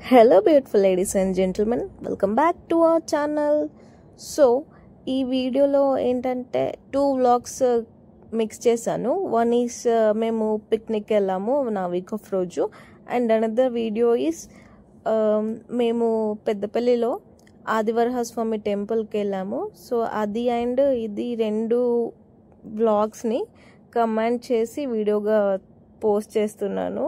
Hello beautiful ladies and gentlemen, welcome back to our channel. So ఈ వీడియోలో ఏంటంటే 2 vlogs mix చేశాను. One is మేము పిక్నిక్ వెళ్ళాము నా వీక్ ఆఫ్ రోజు, అండ్ అనదర్ వీడియో ఈస్ మేము పెద్దపల్లిలో ఆదివరహస్వామి టెంపుల్కి వెళ్ళాము. సో అది అండ్ ఇది 2 వ్లాగ్స్ని కమెంట్ చేసి వీడియోగా పోస్ట్ చేస్తున్నాను.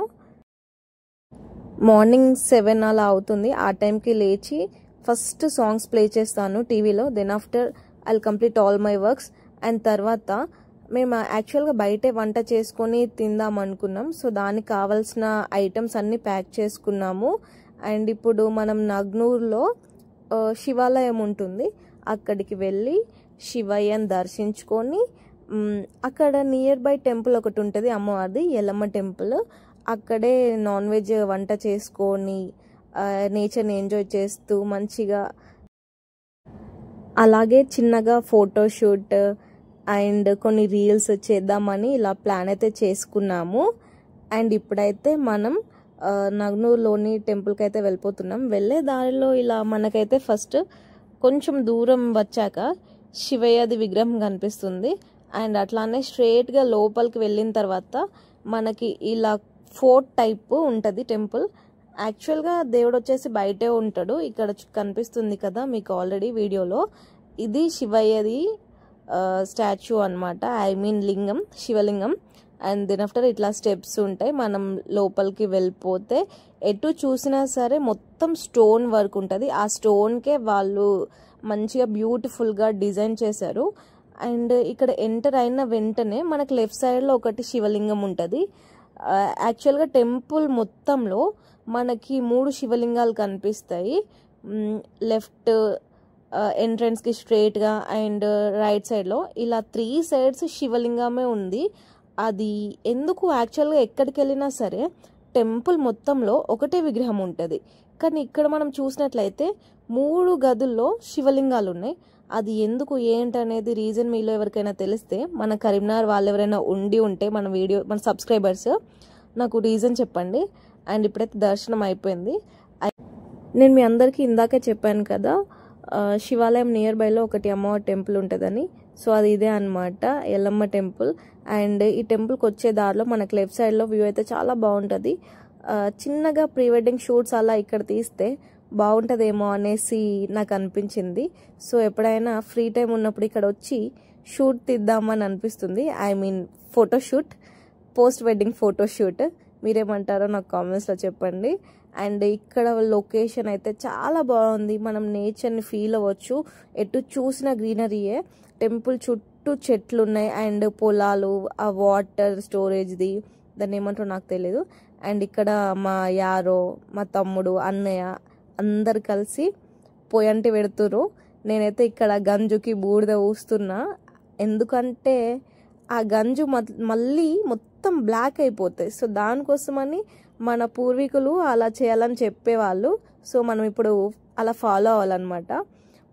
మార్నింగ్ 7 అలా అవుతుంది. ఆ టైంకి లేచి ఫస్ట్ సాంగ్స్ ప్లే చేస్తాను టీవీలో. Then after I complete all my works. And తర్వాత మేము యాక్చువల్గా బయటే వంట చేసుకొని తిందాం అనుకున్నాం. సో దానికి కావాల్సిన ఐటమ్స్ అన్నీ ప్యాక్ చేసుకున్నాము. అండ్ ఇప్పుడు మనం నగ్నూర్లో శివాలయం ఉంటుంది, అక్కడికి వెళ్ళి శివయ్యని దర్శించుకొని అక్కడ నియర్ బై టెంపుల్ ఒకటి ఉంటుంది, అమ్మవారిది ఎల్లమ్మ టెంపుల్. అక్కడే నాన్ వెజ్ వంట చేసుకొని నేచర్ని ఎంజాయ్ చేస్తూ మంచిగా, అలాగే చిన్నగా ఫోటోషూట్ అండ్ కొన్ని రీల్స్ చేద్దామని ఇలా ప్లాన్ అయితే చేసుకున్నాము. అండ్ ఇప్పుడైతే మనం నగ్నూర్లోని టెంపుల్కి అయితే వెళ్ళిపోతున్నాం. వెళ్ళే దారిలో ఇలా మనకైతే ఫస్ట్ కొంచెం దూరం వచ్చాక శివయ్యది విగ్రహం కనిపిస్తుంది. అండ్ అట్లానే స్ట్రేట్గా లోపలికి వెళ్ళిన తర్వాత మనకి ఇలా ఫోర్ట్ టైప్ ఉంటుంది టెంపుల్. యాక్చువల్గా దేవుడు వచ్చేసి బయటే ఉంటాడు. ఇక్కడ కనిపిస్తుంది కదా మీకు ఆల్రెడీ వీడియోలో, ఇది శివయ్యది స్టాచ్యూ అనమాట, ఐ మీన్ లింగం, శివలింగం. అండ్ దెన్ ఆఫ్టర్ ఇట్లా స్టెప్స్ ఉంటాయి. మనం లోపలికి వెళ్ళిపోతే ఎటు చూసినా సరే మొత్తం స్టోన్ వర్క్ ఉంటుంది. ఆ స్టోన్కే వాళ్ళు మంచిగా బ్యూటిఫుల్గా డిజైన్ చేశారు. అండ్ ఇక్కడ ఎంటర్ అయిన వెంటనే మనకు లెఫ్ట్ సైడ్లో ఒకటి శివలింగం ఉంటుంది. యాక్చువల్గా టెంపుల్ మొత్తంలో మనకి 3 శివలింగాలు కనిపిస్తాయి. లెఫ్ట్ ఎంట్రన్స్కి స్ట్రైట్గా అండ్ రైట్ సైడ్లో ఇలా 3 సైడ్స్ శివలింగమే ఉంది. అది ఎందుకు యాక్చువల్గా ఎక్కడికి వెళ్ళినా సరే టెంపుల్ మొత్తంలో ఒకటే విగ్రహం ఉంటుంది, కానీ ఇక్కడ మనం చూసినట్లయితే 3 గదుల్లో శివలింగాలు ఉన్నాయి. అది ఎందుకు ఏంటనేది రీజన్ మీలో ఎవరికైనా తెలిస్తే, మన కరీంనగర్ వాళ్ళు ఎవరైనా ఉండి ఉంటే మన సబ్స్క్రైబర్స్ నాకు రీజన్ చెప్పండి. అండ్ ఇప్పుడైతే దర్శనం అయిపోయింది. నేను మీ అందరికీ ఇందాకే చెప్పాను కదా శివాలయం నియర్ బైలో ఒకటి అమ్మవారి టెంపుల్ ఉంటుందని. సో అది ఇదే అనమాట, ఎల్లమ్మ టెంపుల్. అండ్ ఈ టెంపుల్కి వచ్చే దారిలో మనకు లెఫ్ట్ సైడ్లో వ్యూ అయితే చాలా బాగుంటుంది. చిన్నగా ప్రీ వెడ్డింగ్ షూట్స్ అలా ఇక్కడ తీస్తే బాగుంటుందేమో అనేసి నాకు అనిపించింది. సో ఎప్పుడైనా ఫ్రీ టైం ఉన్నప్పుడు ఇక్కడ వచ్చి షూట్ తీద్దామని అనిపిస్తుంది, I mean photoshoot, post wedding photoshoot. మీరేమంటారో నాకు కామెంట్స్లో చెప్పండి. అండ్ ఇక్కడ లొకేషన్ అయితే చాలా బాగుంది, మనం నేచర్ని ఫీల్ అవ్వచ్చు. ఎటు చూసిన గ్రీనరీయే, టెంపుల్ చుట్టూ చెట్లు ఉన్నాయి అండ్ పొలాలు, ఆ వాటర్ స్టోరేజ్ది దాన్ని ఏమంటారో నాకు తెలియదు. అండ్ ఇక్కడ మా యారో, మా తమ్ముడు, అన్నయ్య అందరు కలిసి పొయ్యంటి పెడుతురు. నేనైతే ఇక్కడ గంజుకి బూడిద ఊస్తున్నా, ఎందుకంటే ఆ గంజు మళ్ళీ మొత్తం బ్లాక్ అయిపోతాయి. సో దానికోసమని మన పూర్వీకులు అలా చేయాలని చెప్పేవాళ్ళు. సో మనం ఇప్పుడు అలా ఫాలో అవ్వాలన్నమాట.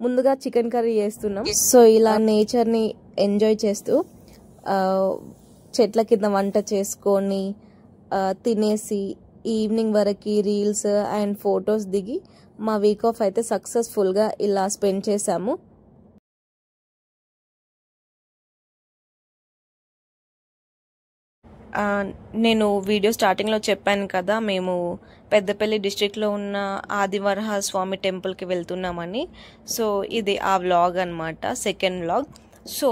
ముందుగా చికెన్ కర్రీ చేస్తున్నాం. సో ఇలా నేచర్ని ఎంజాయ్ చేస్తూ చెట్ల కింద వంట చేసుకొని తినేసి ఈవినింగ్ వరకు రీల్స్ అండ్ ఫొటోస్ దిగి మా వీక్ ఆఫ్ అయితే సక్సెస్ఫుల్గా ఇలా స్పెండ్ చేశాము. నేను వీడియో స్టార్టింగ్లో చెప్పాను కదా మేము పెద్దపల్లి డిస్ట్రిక్ట్లో ఉన్న ఆదివరహస్వామి టెంపుల్కి వెళ్తున్నామని. సో ఇది ఆ వ్లాగ్ అనమాట, second vlog. So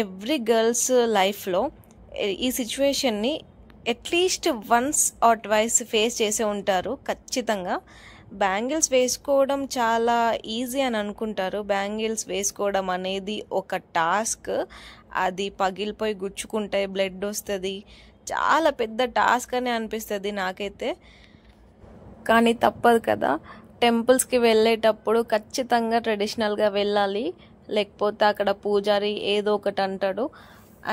every girl's లైఫ్లో ఈ సిచ్యువేషన్ని at least once or twice face చేసే ఉంటారు ఖచ్చితంగా. బ్యాంగిల్స్ వేసుకోవడం చాలా ఈజీ అని అనుకుంటారు. బ్యాంగిల్స్ వేసుకోవడం అనేది ఒక టాస్క్. అది పగిలిపోయి గుచ్చుకుంటే బ్లడ్ వస్తుంది, చాలా పెద్ద టాస్క్ అని అనిపిస్తుంది నాకైతే. కానీ తప్పదు కదా, టెంపుల్స్కి వెళ్ళేటప్పుడు ఖచ్చితంగా ట్రెడిషనల్గా వెళ్ళాలి, లేకపోతే అక్కడ పూజారి ఏదో ఒకటి అంటాడు.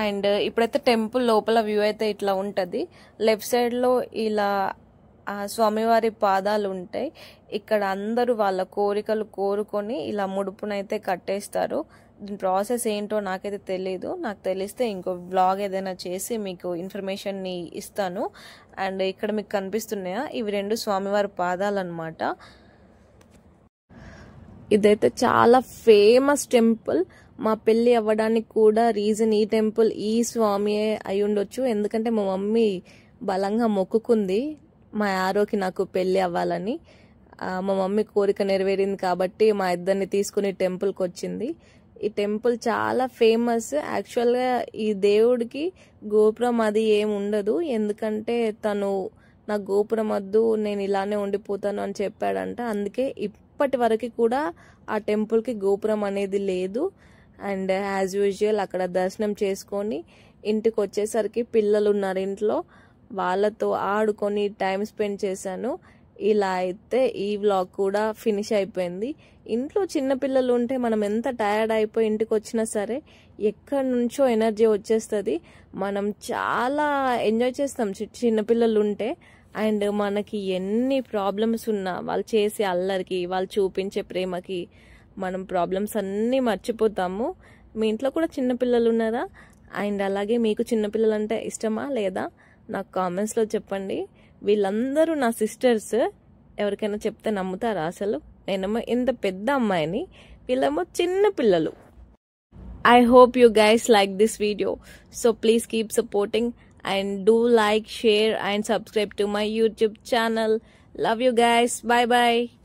అండ్ ఇప్పుడైతే టెంపుల్ లోపల వ్యూ అయితే ఇట్లా ఉంటుంది. లెఫ్ట్ సైడ్లో ఇలా స్వామివారి పాదాలు ఉంటాయి. ఇక్కడ అందరూ వాళ్ళ కోరికలు కోరుకొని ఇలా ముడుపునైతే కట్టేస్తారు. ప్రాసెస్ ఏంటో నాకైతే తెలియదు. నాకు తెలిస్తే ఇంకో వ్లాగ్ ఏదైనా చేసి మీకు ఇన్ఫర్మేషన్ని ఇస్తాను. అండ్ ఇక్కడ మీకు కనిపిస్తున్నాయా, ఇవి 2 స్వామివారి పాదాలు అనమాట. ఇదైతే చాలా ఫేమస్ టెంపుల్. మా పెళ్ళి అవ్వడానికి కూడా రీజన్ ఈ టెంపుల్, ఈ స్వామియే అయి ఉండొచ్చు. ఎందుకంటే మా మమ్మీ బలంగా మొక్కుకుంది మా యారోకి నాకు పెళ్ళి అవ్వాలని. మా మమ్మీ కోరిక నెరవేరింది కాబట్టి మా ఇద్దరిని తీసుకుని టెంపుల్కి వచ్చింది. ఈ టెంపుల్ చాలా ఫేమస్. యాక్చువల్గా ఈ దేవుడికి గోపురం అది ఏమి ఉండదు, ఎందుకంటే తను నా గోపురం వద్దు, నేను ఇలానే ఉండిపోతాను అని చెప్పాడంట. అందుకే ఇప్పటి వరకు కూడా ఆ టెంపుల్కి గోపురం అనేది లేదు. అండ్ యాజ్ యూజువల్ అక్కడ దర్శనం చేసుకొని ఇంటికి వచ్చేసరికి పిల్లలు ఉన్నారు ఇంట్లో, వాళ్ళతో ఆడుకొని టైం స్పెండ్ చేశాను. ఇలా అయితే ఈ వ్లాగ్ కూడా ఫినిష్ అయిపోయింది. ఇంట్లో చిన్నపిల్లలు ఉంటే మనం ఎంత టైర్డ్ అయిపోయి ఇంటికి వచ్చినా సరే ఎక్కడి నుంచో ఎనర్జీ వచ్చేస్తుంది. మనం చాలా ఎంజాయ్ చేస్తాం చిన్నపిల్లలు ఉంటే. అండ్ మనకి ఎన్ని ప్రాబ్లమ్స్ ఉన్నా వాళ్ళు చేసే అల్లరికి, వాళ్ళు చూపించే ప్రేమకి మనం ప్రాబ్లమ్స్ అన్నీ మర్చిపోతాము. మీ ఇంట్లో కూడా చిన్నపిల్లలు ఉన్నారా? అండ్ అలాగే మీకు చిన్నపిల్లలు అంటే ఇష్టమా లేదా నాకు కామెంట్స్లో చెప్పండి. వీళ్ళందరూ నా సిస్టర్స్. ఎవరికైనా చెప్తే నమ్ముతారా అసలు? నేనేమో ఇంత పెద్ద అమ్మాయిని, వీళ్ళేమో చిన్న పిల్లలు. I hope you guys like this video. So please keep supporting and do like, share and subscribe to my YouTube channel. Love you guys. Bye bye.